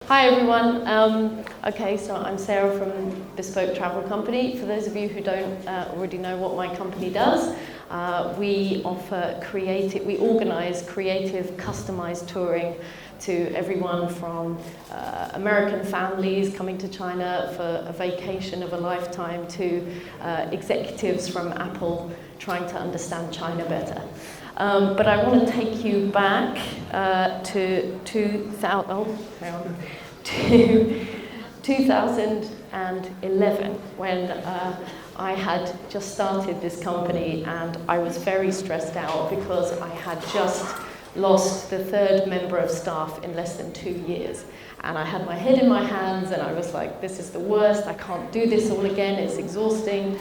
Hi everyone. Okay, so I'm Sarah from Bespoke Travel Company. For those of you who don't already know what my company does, we organise creative, customised touring to everyone from American families coming to China for a vacation of a lifetime to executives from Apple trying to understand China better. But I want to take you back to 2011 when I had just started this company, and I was very stressed out because I had just lost the third member of staff in less than 2 years. And I had my head in my hands and I was like, this is the worst, I can't do this all again, it's exhausting.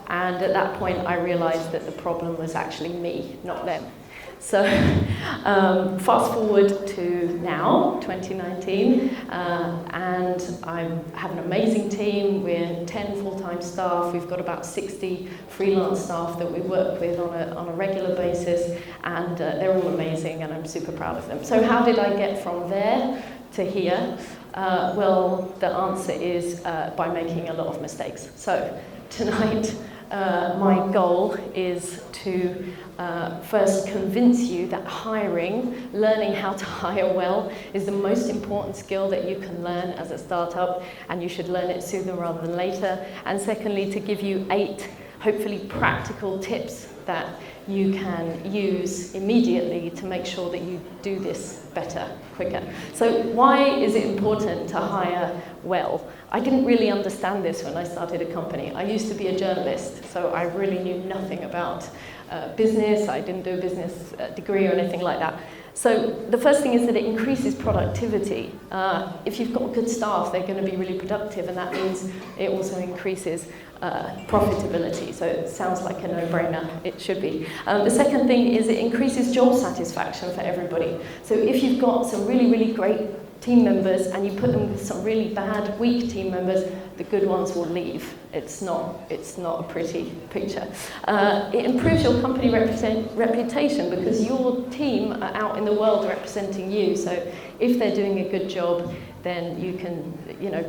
And at that point I realized that the problem was actually me, not them. So fast forward to now, 2019, and I have an amazing team. We're 10 full-time staff. We've got about 60 freelance staff that we work with on a regular basis, and they're all amazing, and I'm super proud of them. So how did I get from there to here? Well, the answer is by making a lot of mistakes. So tonight, my goal is to first convince you that hiring, learning how to hire well, is the most important skill that you can learn as a startup, and you should learn it sooner rather than later. And secondly, to give you 8 hopefully practical tips that you can use immediately to make sure that you do this better, quicker. So why is it important to hire well? I didn't really understand this when I started a company. I used to be a journalist, so I really knew nothing about business. I didn't do a business degree or anything like that. So the first thing is that it increases productivity. If you've got good staff, they're going to be really productive, and that means it also increases profitability. So it sounds like a no-brainer. It should be. The second thing is it increases job satisfaction for everybody. So if you've got some really, really great team members and you put them with some really bad, weak team members, the good ones will leave. It's not a pretty picture. It improves your company reputation because your team are out in the world representing you. So if they're doing a good job, then you can,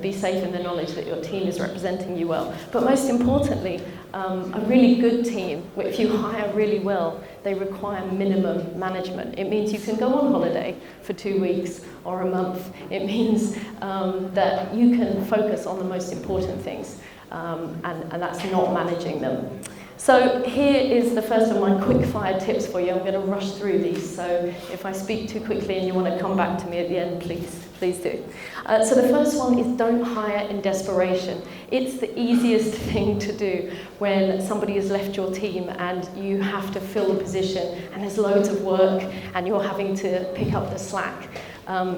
be safe in the knowledge that your team is representing you well. But most importantly, a really good team, if you hire really well, they require minimum management. It means you can go on holiday for 2 weeks or a month. It means that you can focus on the most important things, and that's not managing them. So here is the first of my quick-fire tips for you. I'm going to rush through these, so if I speak too quickly and you want to come back to me at the end, please do. So the first one is don't hire in desperation. It's the easiest thing to do when somebody has left your team and you have to fill the position and there's loads of work and you're having to pick up the slack.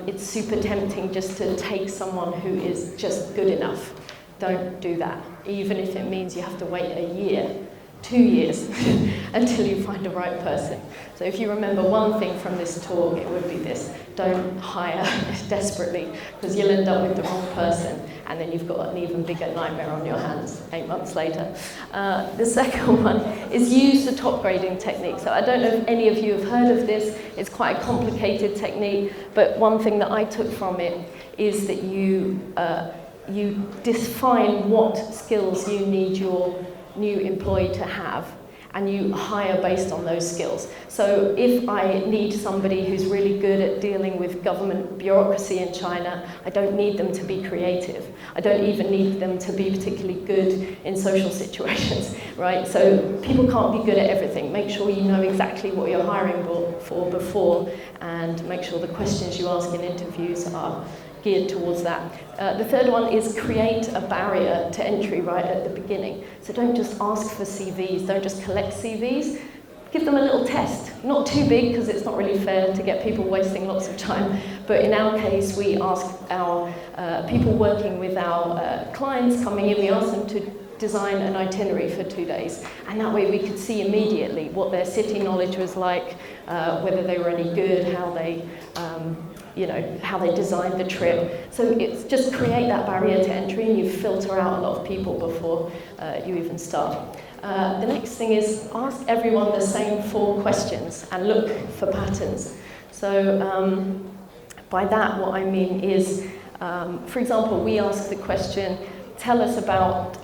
It's super tempting just to take someone who is just good enough. Don't do that, even if it means you have to wait a year. 2 years until you find the right person. So if you remember one thing from this talk, it would be this: don't hire desperately, because you'll end up with the wrong person, and then you've got an even bigger nightmare on your hands 8 months later. The second one is use the top grading technique. So I don't know if any of you have heard of this. It's quite a complicated technique, but one thing that I took from it is that you define what skills you need your new employee to have, and you hire based on those skills. So if I need somebody who's really good at dealing with government bureaucracy in China, I don't need them to be creative. I don't even need them to be particularly good in social situations, right? So people can't be good at everything. Make sure you know exactly what you're hiring for before, and make sure the questions you ask in interviews are geared towards that. The third one is create a barrier to entry right at the beginning. So don't just ask for CVs, don't just collect CVs. Give them a little test, not too big because it's not really fair to get people wasting lots of time. But in our case, we ask our people working with our clients coming in, we ask them to design an itinerary for 2 days. And that way we could see immediately what their city knowledge was like, whether they were any good, how they designed the trip. So it's just create that barrier to entry, and you filter out a lot of people before you even start. The next thing is ask everyone the same 4 questions and look for patterns. So By that, what I mean is, for example, we ask the question, tell us about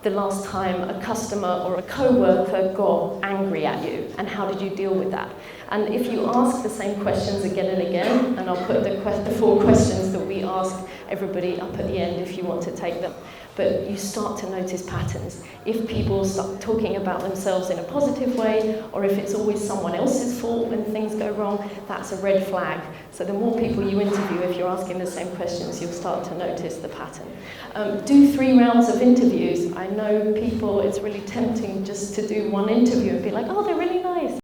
the last time a customer or a co-worker got angry at you, and how did you deal with that? And if you ask the same questions again and again, and I'll put the 4 questions that we ask everybody up at the end if you want to take them, but you start to notice patterns. If people start talking about themselves in a positive way, or if it's always someone else's fault when things go wrong, that's a red flag. So the more people you interview, if you're asking the same questions, you'll start to notice the pattern. Do 3 rounds of interviews. I know people, it's really tempting just to do 1 interview and be like, oh, they're really nice.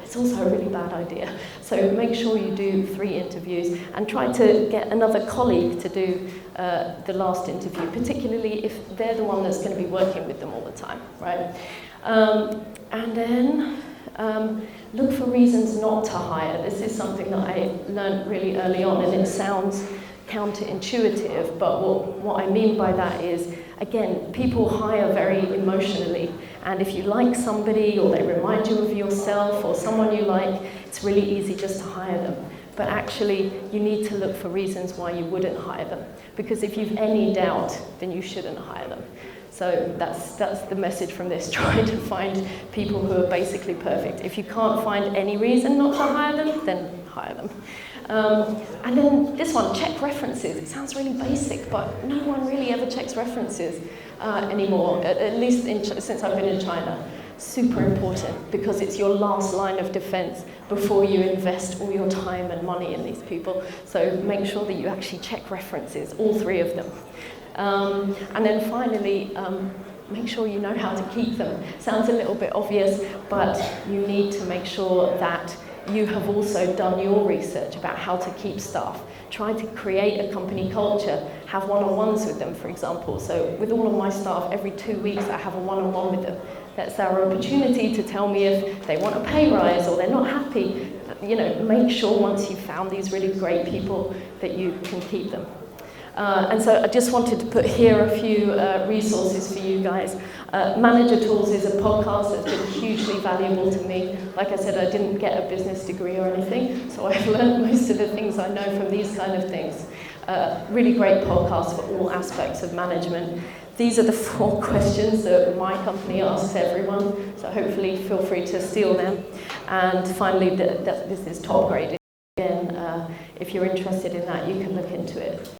It's also a really bad idea. So make sure you do 3 interviews and try to get another colleague to do the last interview, particularly if they're the one that's going to be working with them all the time, right? And then look for reasons not to hire. This is something that I learned really early on, and it sounds counterintuitive, but what I mean by that is, again, people hire very emotionally, and if you like somebody or they remind you of yourself or someone you like, it's really easy just to hire them. But actually, you need to look for reasons why you wouldn't hire them, because if you've any doubt, then you shouldn't hire them. So that's the message from this, trying to find people who are basically perfect. If you can't find any reason not to hire them, then hire them. And then this one, check references. It sounds really basic, but no one really ever checks references anymore, at least since I've been in China. Super important, because it's your last line of defense before you invest all your time and money in these people. So make sure that you actually check references, all 3 of them. And then finally, make sure you know how to keep them. Sounds a little bit obvious, but you need to make sure that you have also done your research about how to keep staff. Try to create a company culture, have one-on-ones with them, for example. So with all of my staff, every 2 weeks I have a one-on-one with them. That's our opportunity to tell me if they want a pay rise or they're not happy. You know, make sure once you've found these really great people that you can keep them. And so I just wanted to put here a few resources for you guys. Manager Tools is a podcast that's been hugely valuable to me. Like I said, I didn't get a business degree or anything, so I've learned most of the things I know from these kind of things. Really great podcast for all aspects of management. These are the 4 questions that my company asks everyone, so hopefully feel free to steal them. And finally, this is top graded. Again, if you're interested in that, you can look into it.